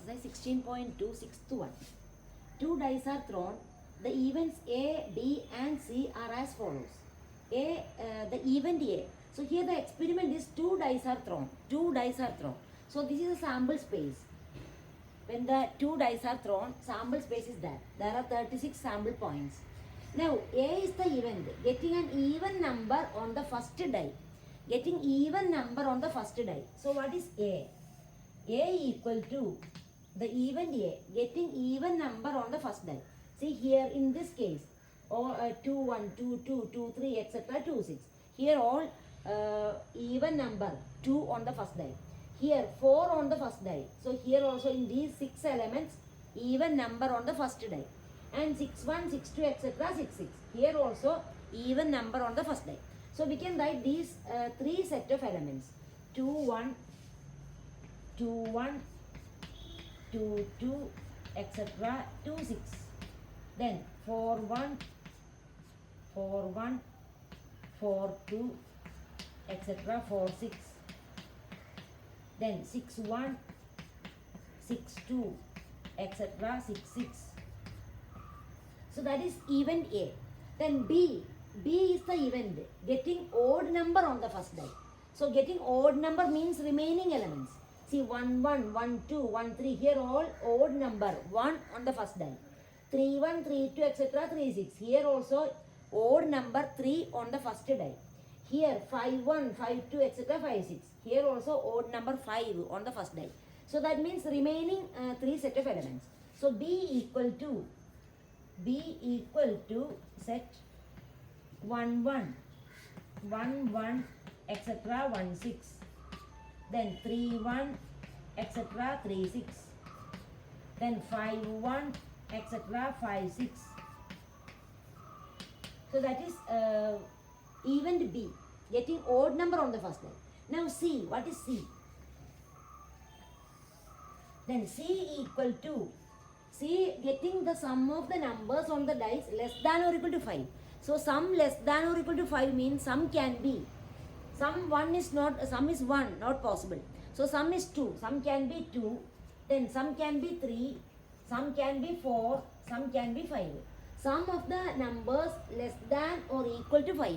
exercise 16.2 sixth one. Two dice are thrown. The events A, B and C are as follows. The event A. So here the experiment is two dice are thrown. Two dice are thrown. So this is a sample space. When the two dice are thrown, sample space is that. There are 36 sample points. Now A is the event. Getting an even number on the first die. Getting even number on the first die. So what is A? A equal to the event A. Getting even number on the first die. See here in this case, or 2, 1, 2, 2, 2, 3, etc. 2, 6. Here all even number 2 on the first die. Here 4 on the first die. So here also in these 6 elements, even number on the first die. And 6, 1, 6, 2, etc. 6, 6. Here also even number on the first die. So we can write these 3 set of elements. 2, 1, 2, 1, 2, 2, etc. 2, 6. Then 4, 1, 4, 1, 4, 2, etc. 4, 6. Then 6, 1, 6, 2, etc. 6, 6. So that is event A. Then B. B is the event. Getting odd number on the first die. So getting odd number means remaining elements. See 1, 1, 1, 2, 1, 3. Here all odd number. 1 on the first die. 3, 1, 3, 2, etc. 3, 6. Here also odd number 3 on the first die. Here 5, 1, 5, 2, etc. 5, 6. Here also odd number 5 on the first die. So that means remaining 3 set of elements. So B equal to set 1, 1, 1, 1, etc. 1, 6. Then 3, 1, etc. 3, 6. Then 5, 1, etc. 5, 6. So that is event B. Getting odd number on the first line. Now C. What is C? Then C equal to C getting the sum of the numbers on the dice less than or equal to 5. So sum less than or equal to 5 means sum can be. Sum 1 is not, sum is 1, not possible. So sum is 2, sum can be 2, then sum can be 3, sum can be 4, sum can be 5. Sum of the numbers less than or equal to 5.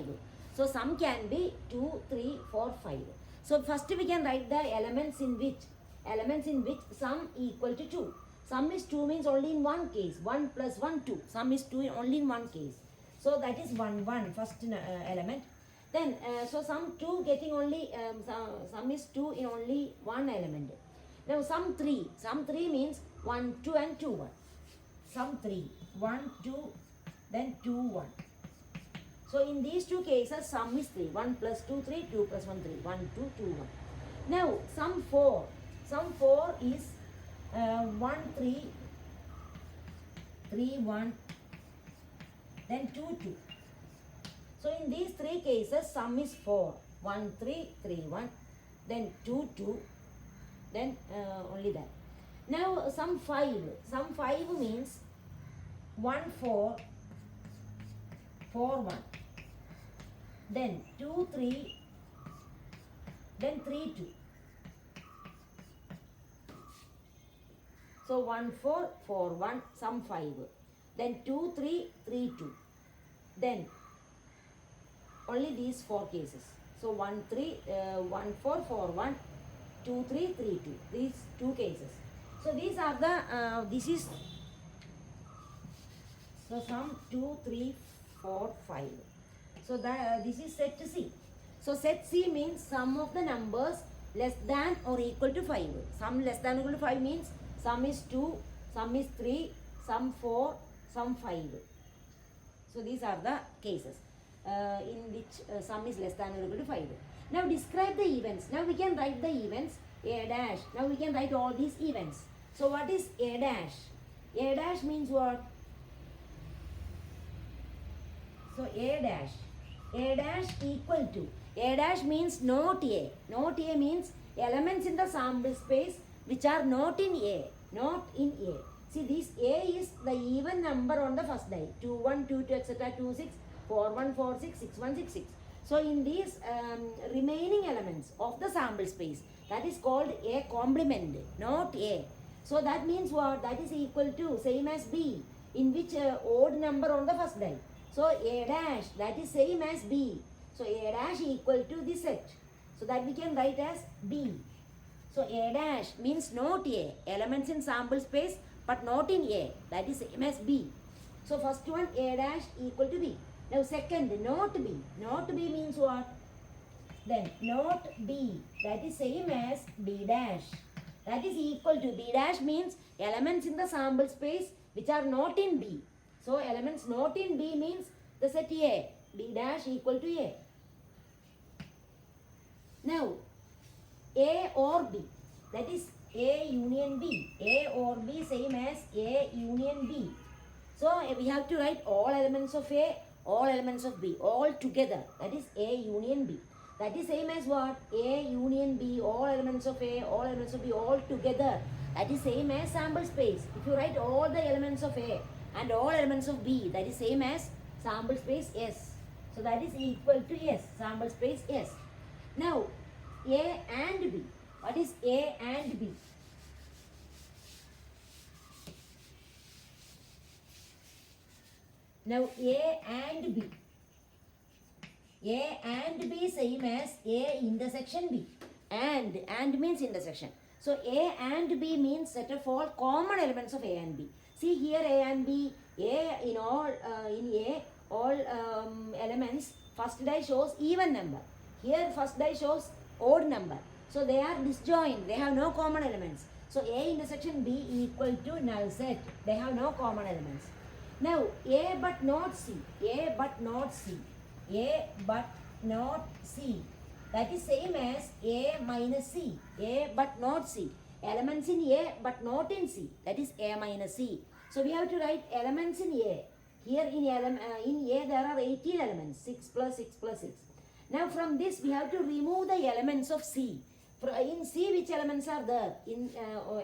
So sum can be 2, 3, 4, 5. So first we can write the elements in which sum equal to 2. Sum is 2 means only in one case. 1 plus 1, 2. Sum is 2 only in one case. So that is 1, 1 first element. Then so sum 2 getting only, sum is 2 in only one element. Now sum 3. Sum 3 means 1, 2 and 2, 1. Sum 3. 1, 2, then 2, 1. So in these two cases, sum is 3. 1 plus 2, 3, 2 plus 1, 3. 1, 2, 2, 1. Now sum 4. Sum 4 is 1, 3, 3, 1, then 2, 2. So in these three cases, sum is 4. 1, 3, 3, 1, then 2, 2, then only that. Now sum 5. Sum 5 means 1, 4, 4, 1, then 2, 3, then 3, 2. So 1, 4, 4, 1, sum 5. Then 2, 3, 3, 2. Then only these 4 cases. So 1, 3, 1, 4, 4, 1, 2, 3, 3, 2. These 2 cases. So these are the, this is, so sum 2, 3, 4, 5. So that this is set C. So set C means sum of the numbers less than or equal to 5. Sum less than or equal to 5 means sum is 2, sum is 3, sum 4, sum 5. So these are the cases in which sum is less than or equal to 5. Now describe the events. Now we can write the events A dash. Now we can write all these events. So what is A dash? A dash means what? So A dash equal to, A dash means not A. Not A means elements in the sample space which are not in A. Not in A. See, this A is the even number on the first die. 2, 1, 2, 2, etc. 2, 6, 4, 1, 4, 6, 6, 1, 6, 6. So in these remaining elements of the sample space, that is called A complement, not A. So that means what? That is equal to same as B, in which odd number on the first die. So A dash, that is same as B. So A dash equal to this set. So that we can write as B. So A dash means not A, elements in sample space but not in A, that is same as B. So first one A dash equal to B. Now second, not B. Not B means what? Then not B, that is same as B dash. That is equal to B dash means elements in the sample space which are not in B. So elements not in B means the set A. B dash equal to A. Now A or B, that is A union B. A or B same as A union B. So we have to write all elements of A, all elements of B, all together. That is A union B. That is same as what? A union B, all elements of A, all elements of B, all together. That is same as sample space. If you write all the elements of A and all elements of B, that is same as sample space S. So that is equal to S, sample space S. Now, A and B. What is A and B? Now, A and B. A and B same as A intersection B. And means intersection. So, A and B means set of all common elements of A and B. See here A and B, A in all, in A, all elements, first die shows even number. Here first die shows odd number. So they are disjoint, they have no common elements. So A intersection B equal to null set. They have no common elements. Now A but not C. A but not C. A but not C. That is same as A minus C. A but not C. Elements in A but not in C. That is A minus C. So we have to write elements in A. Here in A there are 18 elements. 6 plus 6 plus 6. Now from this we have to remove the elements of C. In C which elements are there? In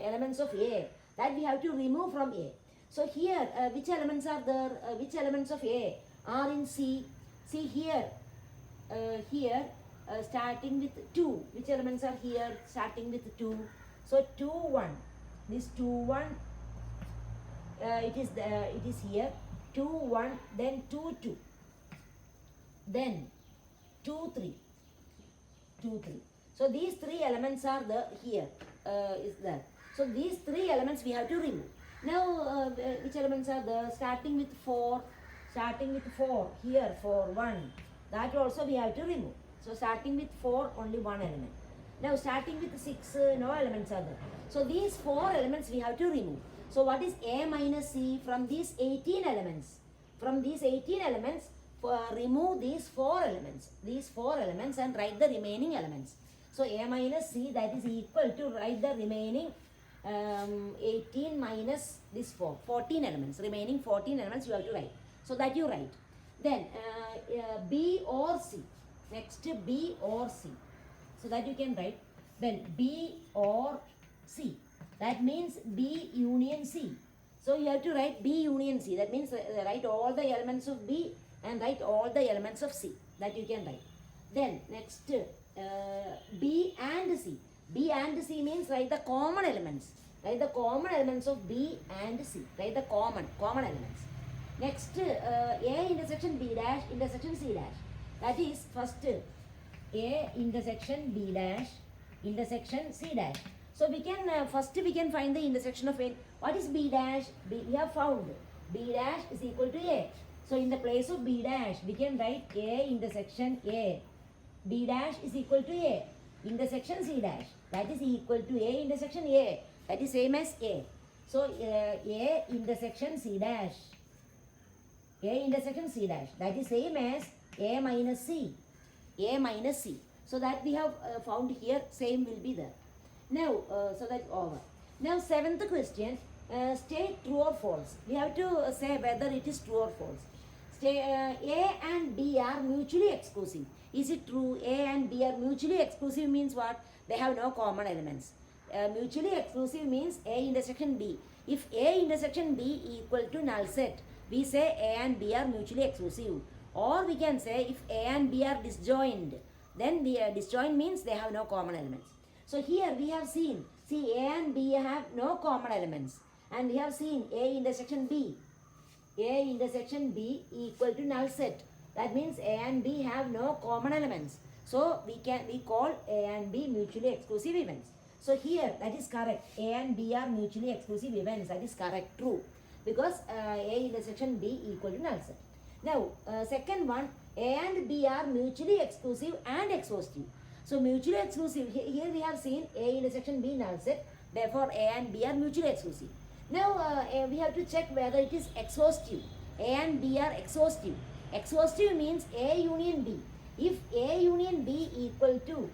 elements of A. That we have to remove from A. So here which elements are there? Which elements of A are in C? See here. Starting with 2. Which elements are here? Starting with 2. So 2, 1. This 2, 1. It is here. 2, 1. Then 2, 2. Then 2, 3. 2, 3. So these 3 elements are here. Is there. So these 3 elements we have to remove. Now which elements are there? Starting with 4. Starting with 4. Here 4, 1. That also we have to remove. So starting with 4, only 1 element. Now starting with 6, no elements are there. So these 4 elements we have to remove. So what is A minus C from these 18 elements? From these 18 elements, remove these 4 elements. These 4 elements and write the remaining elements. So A minus C, that is equal to write the remaining 18 minus this 4. 14 elements. Remaining 14 elements you have to write. So that you write. Then B or C. Next B or C. So that you can write. Then B or C. That means B union C. So you have to write B union C. That means write all the elements of B and write all the elements of C. That you can write. Then next B and C. B and C means write the common elements. Write the common elements of B and C. Write the common elements. Next A intersection B dash intersection C dash. That is first A intersection B dash intersection C dash. So we can first we can find the intersection of A. What is B dash? B, we have found B dash is equal to A. So in the place of B dash we can write A intersection A. B dash is equal to A intersection C dash. That is equal to A intersection A. That is same as A. So A intersection C dash. A intersection C dash. That is same as A minus C. A minus C. So that we have found here, same will be there. Now, so that's over. Now, 7th question, state true or false. We have to say whether it is true or false. A and B are mutually exclusive. Is it true? A and B are mutually exclusive means what? They have no common elements. Mutually exclusive means A intersection B. If A intersection B equal to null set, we say A and B are mutually exclusive. Or we can say if A and B are disjoint, then the disjoint means they have no common elements. So here we have seen See, A and B have no common elements. And we have seen A intersection B. A intersection B equal to null set. That means A and B have no common elements. So we call A and B mutually exclusive events. So here that is correct. A and B are mutually exclusive events. That is correct, true. Because A intersection B equal to null set. Now second one, A and B are mutually exclusive and exhaustive. So mutually exclusive, here we have seen A intersection B null set. Therefore A and B are mutually exclusive. Now we have to check whether it is exhaustive. A and B are exhaustive. Exhaustive means A union B. If A union B equal to,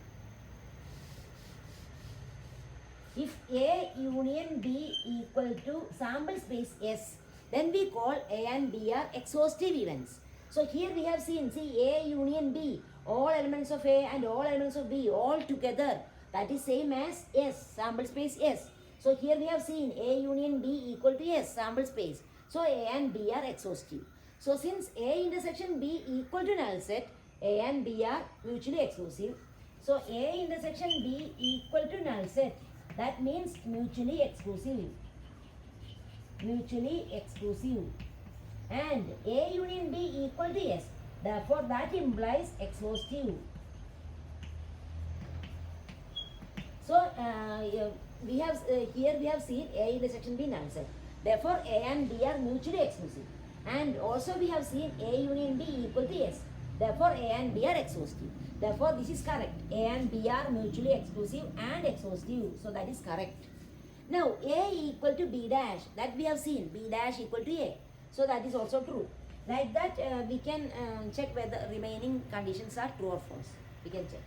if A union B equal to sample space S, then we call A and B are exhaustive events. So here we have seen, see, A union B, all elements of A and all elements of B all together, that is same as S, sample space S. So here we have seen A union B equal to S, sample space. So A and B are exhaustive. So since A intersection B equal to null set, A and B are mutually exclusive. So A intersection B equal to null set, that means mutually exclusive. Mutually exclusive. And A union B equal to S. Therefore that implies exhaustive. So we have here we have seen A intersection B null set. Therefore A and B are mutually exclusive. And also we have seen A union B equal to S. Therefore A and B are exhaustive. Therefore this is correct. A and B are mutually exclusive and exhaustive. So that is correct. Now A equal to B dash, that we have seen. B dash equal to A. So that is also true. Like that we can check whether remaining conditions are true or false. We can check.